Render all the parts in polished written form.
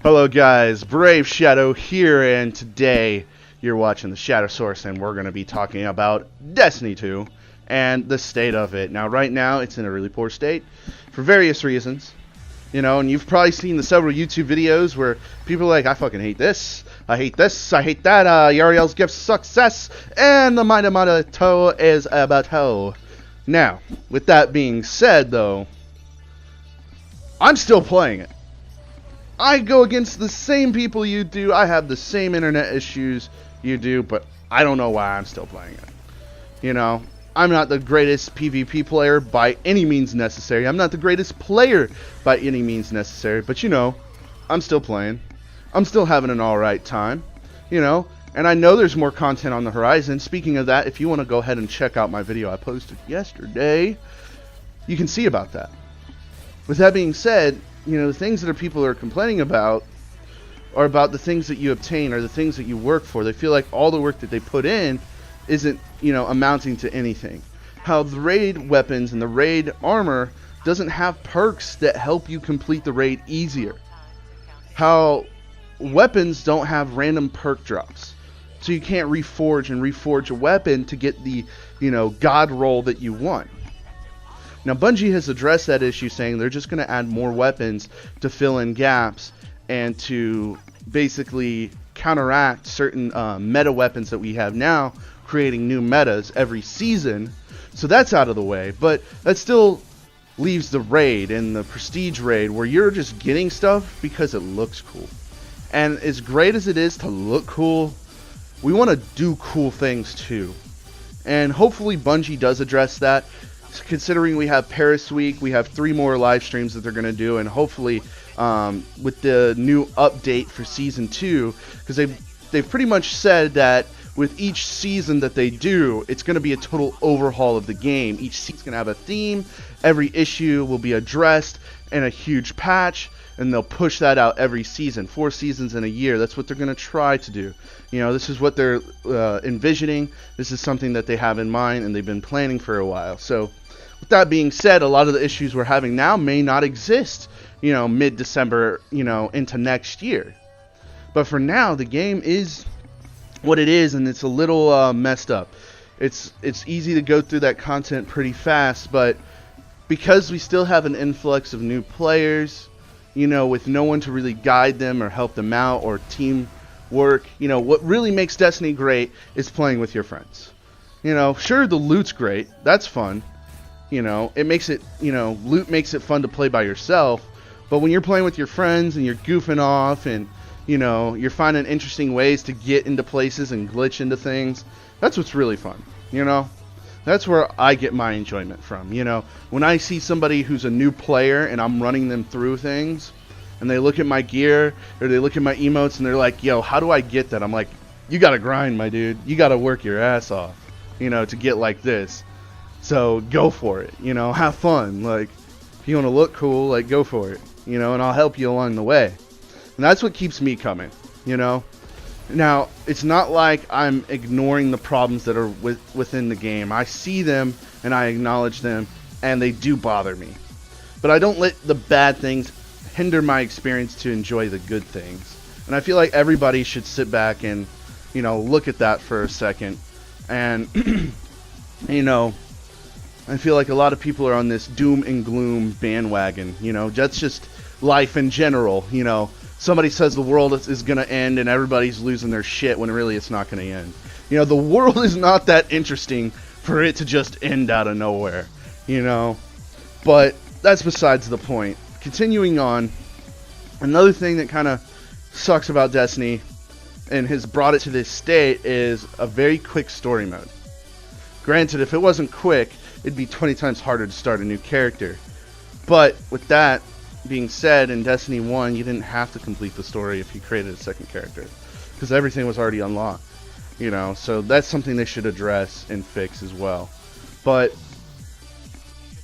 Hello guys, Brave Shadow here, and today you're watching the Shadow Source, and we're going to be talking about Destiny 2 and the state of it. Now right now it's in a really poor state for various reasons, you know, and you've probably seen the several YouTube videos where people are like, I fucking hate this, I hate this, I hate that, Yariel's gift success, and the Mida Toe is about hoe. Now, with that being said though, I'm still playing it. I go against the same people you do. I have the same internet issues you do, but I don't know why I'm still playing it. You know, I'm not the greatest PvP player by any means necessary. I'm not the greatest player by any means necessary, but you know, I'm still playing. I'm still having an alright time, you know, and I know there's more content on the horizon. Speaking of that, if you want to go ahead and check out my video I posted yesterday, you can see about that. With that being said, you know, the things that people are complaining about are about the things that you obtain or the things that you work for. They feel like all the work that they put in isn't, you know, amounting to anything. How the raid weapons and the raid armor doesn't have perks that help you complete the raid easier. How weapons don't have random perk drops. So you can't reforge a weapon to get the, you know, god roll that you want. Now, Bungie has addressed that issue, saying they're just going to add more weapons to fill in gaps and to basically counteract certain meta weapons that we have now, creating new metas every season. So that's out of the way, but that still leaves the raid and the prestige raid where you're just getting stuff because it looks cool. And as great as it is to look cool, we want to do cool things too. And hopefully Bungie does address that. Considering we have Paris Week, we have 3 more live streams that they're going to do, and hopefully with the new update for Season 2, because they've pretty much said that with each season that they do, it's going to be a total overhaul of the game. Each season's going to have a theme, every issue will be addressed, and a huge patch, and they'll push that out every season, 4 seasons in a year. That's what they're going to try to do. You know, this is what they're envisioning. This is something that they have in mind, and they've been planning for a while. So, with that being said, a lot of the issues we're having now may not exist, you know, mid-December, you know, into next year. But for now, the game is what it is, and it's a little messed up. It's easy to go through that content pretty fast, but because we still have an influx of new players, you know, with no one to really guide them or help them out or teamwork, you know, what really makes Destiny great is playing with your friends. You know, sure, the loot's great. That's fun. You know, it makes it, you know, loot makes it fun to play by yourself. But when you're playing with your friends and you're goofing off and, you know, you're finding interesting ways to get into places and glitch into things, that's what's really fun, you know? That's where I get my enjoyment from, you know? When I see somebody who's a new player and I'm running them through things and they look at my gear or they look at my emotes and they're like, yo, how do I get that? I'm like, you gotta grind, my dude. You gotta work your ass off, you know, to get like this. So go for it, you know, have fun. Like, if you want to look cool, like, go for it, you know, and I'll help you along the way. And that's what keeps me coming, you know. Now, it's not like I'm ignoring the problems that are within the game. I see them and I acknowledge them, and they do bother me. But I don't let the bad things hinder my experience to enjoy the good things. And I feel like everybody should sit back and, you know, look at that for a second. And, you know, I feel like a lot of people are on this doom and gloom bandwagon, you know, that's just life in general, you know. Somebody says the world is going to end and everybody's losing their shit when really it's not going to end. You know, the world is not that interesting for it to just end out of nowhere, you know. But that's besides the point. Continuing on, another thing that kind of sucks about Destiny and has brought it to this state is a very quick story mode. Granted, if it wasn't quick, it'd be 20 times harder to start a new character. But with that being said, in Destiny 1, you didn't have to complete the story if you created a second character, because everything was already unlocked, you know. So that's something they should address and fix as well. But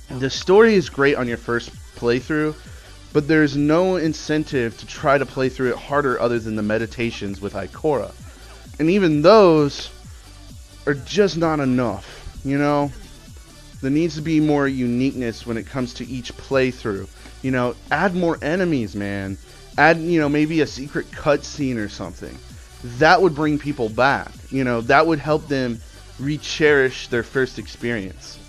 the story is great on your first playthrough, but there's no incentive to try to play through it harder other than the meditations with Ikora. And even those are just not enough, you know. There needs to be more uniqueness when it comes to each playthrough. You know, add more enemies, man. Add, you know, maybe a secret cutscene or something. That would bring people back. You know, that would help them re-cherish their first experience.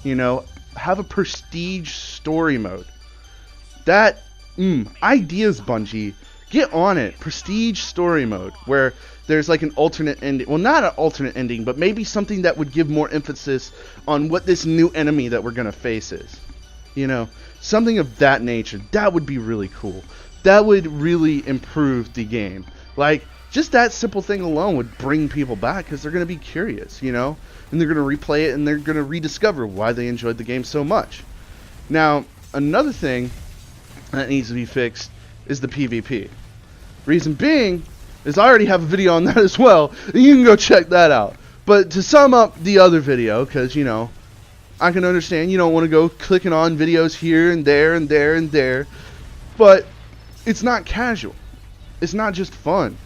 You know, have a prestige story mode. That, ideas, Bungie. Get on it. Prestige story mode, where there's like an alternate ending. Well, not an alternate ending, but maybe something that would give more emphasis on what this new enemy that we're going to face is. You know, something of that nature. That would be really cool. That would really improve the game. Like, just that simple thing alone would bring people back because they're going to be curious, you know? And they're going to replay it and they're going to rediscover why they enjoyed the game so much. Now, another thing that needs to be fixed is the PvP. Reason being is I already have a video on that as well, and you can go check that out. But to sum up the other video, because, you know, I can understand you don't want to go clicking on videos here and there and there and there, but it's not casual. It's not just fun.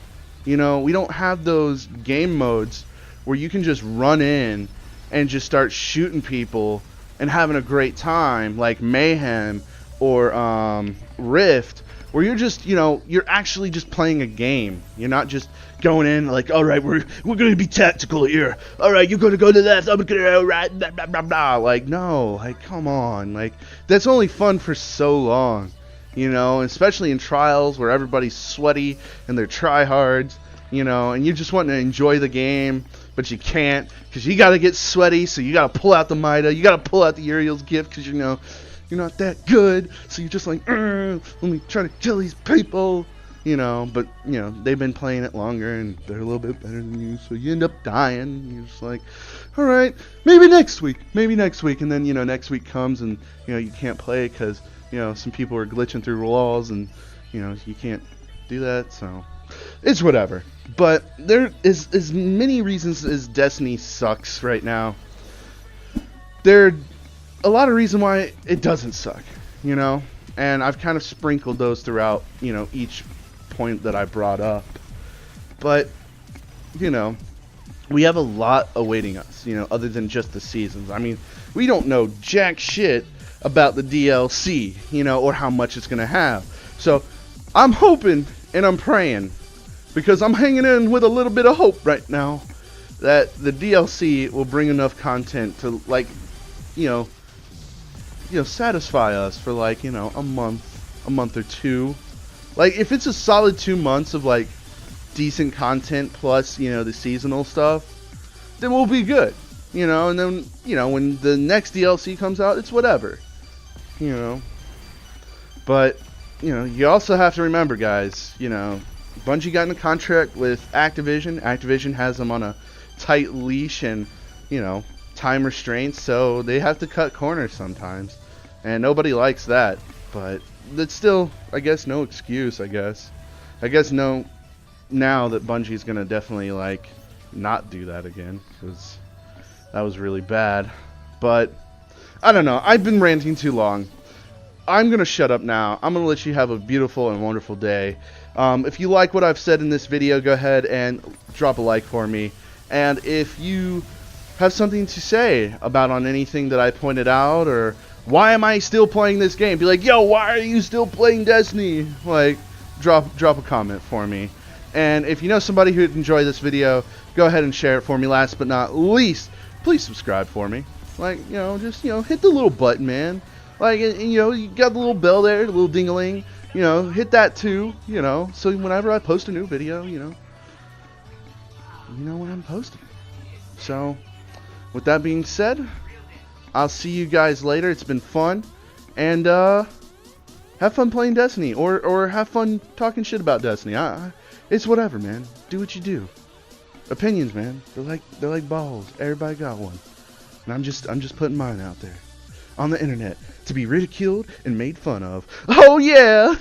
You know, we don't have those game modes where you can just run in and just start shooting people and having a great time, like Mayhem or Rift, where you're just, you know, you're actually just playing a game. You're not just going in like, all right, we're going to be tactical here. All right, you're going to go to left. I'm going to go right. Blah, blah, blah, blah. Like, no, like, come on. Like, that's only fun for so long, you know, especially in trials where everybody's sweaty and they're tryhards, you know, and you just want to enjoy the game, but you can't because you got to get sweaty. So you got to pull out the Mida. You got to pull out the Uriel's gift because, you know, you're not that good, so you're just like, let me try to kill these people, you know, but, you know, they've been playing it longer, and they're a little bit better than you, so you end up dying, you're just like, alright, maybe next week, and then, you know, next week comes, and, you know, you can't play because, you know, some people are glitching through walls, and, you know, you can't do that, so, it's whatever. But there is as many reasons as Destiny sucks right now. There a lot of reason why it doesn't suck, you know, and I've kind of sprinkled those throughout, you know, each point that I brought up. But, you know, we have a lot awaiting us, you know, other than just the seasons. I mean, we don't know jack shit about the DLC, you know, or how much it's going to have. So I'm hoping and I'm praying, because I'm hanging in with a little bit of hope right now, that the DLC will bring enough content to, like, you know, satisfy us for, like, you know, a month or two. Like, if it's a solid 2 months of, like, decent content plus, you know, the seasonal stuff, then we'll be good, you know, and then, you know, when the next DLC comes out, it's whatever, you know. But, you know, you also have to remember, guys, you know, Bungie got in a contract with Activision. Activision has them on a tight leash and, you know, time restraints, so they have to cut corners sometimes, and nobody likes that. But that's still, I guess, no excuse. I guess no, now that Bungie's gonna definitely, like, not do that again, because that was really bad. But I don't know, I've been ranting too long. I'm gonna shut up now. I'm gonna let you have a beautiful and wonderful day. If you like what I've said in this video, go ahead and drop a like for me, and if you have something to say about on anything that I pointed out, or why am I still playing this game, be like, yo, why are you still playing Destiny? Like, drop a comment for me. And if you know somebody who'd enjoy this video, go ahead and share it for me. Last but not least, please subscribe for me. Like, you know, just, you know, hit the little button, man. Like, you know, you got the little bell there, the little ding-a-ling, you know, hit that too, you know, so whenever I post a new video, you know when I'm posting. So, with that being said, I'll see you guys later. It's been fun, and have fun playing Destiny, or have fun talking shit about Destiny. It's whatever, man. Do what you do. Opinions, man. They're like balls. Everybody got one, and I'm just putting mine out there on the internet to be ridiculed and made fun of. Oh yeah.